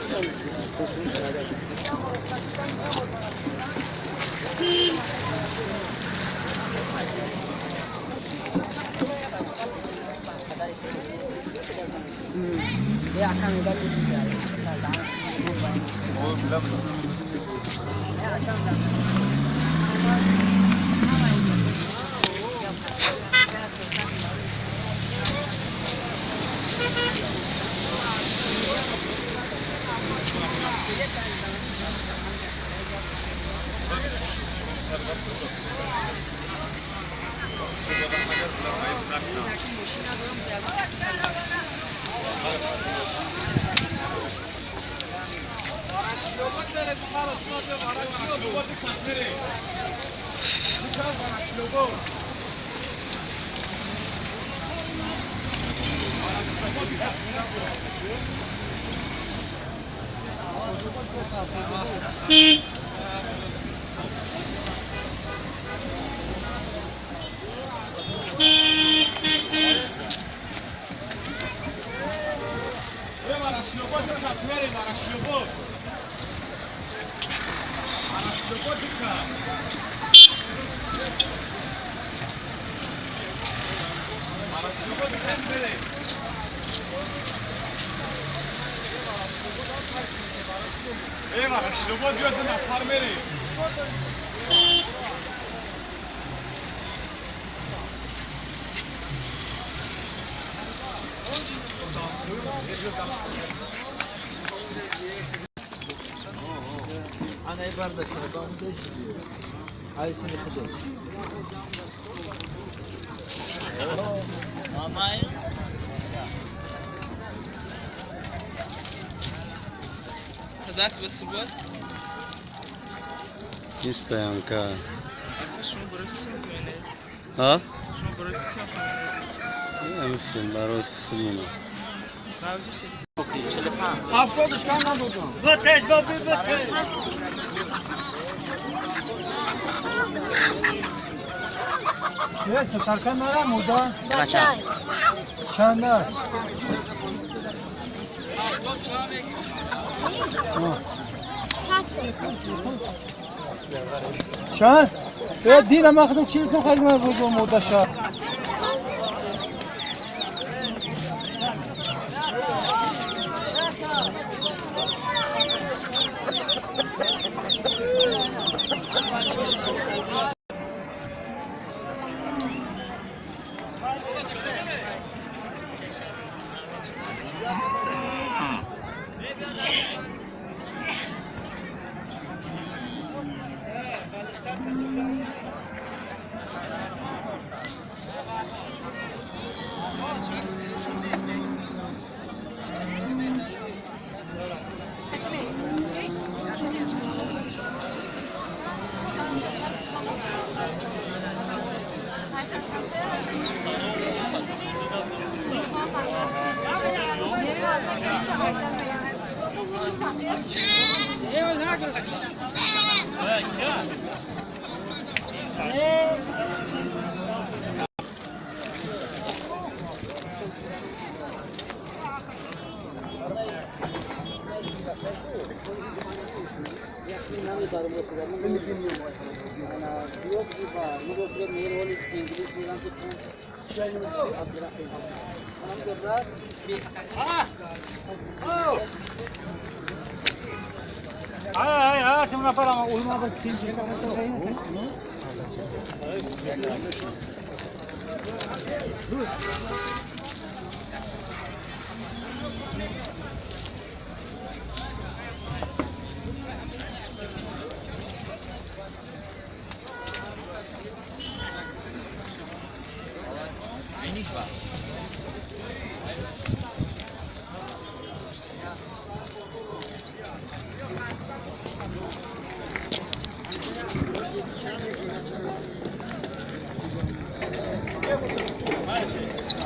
ये आका मेरा भी है वो बिला Ana ibarda şuradan geçiyor. Ayısını kıdır. Mamay. Kadak basıbı. İsteyanka. Şunu bırakırsan böyle. Ha? Şunu bırakırsan böyle. Yani film, barot filmi. Hafta dışkandan buldum. Bıteş babi bıteş. Neyse Sarkan var mı orada? Kaça? Çanlar. Çan? Evet din ama kadın çiğsin kalma buldum orada şah. Ay, semana para uyuma bak. Vai, gente.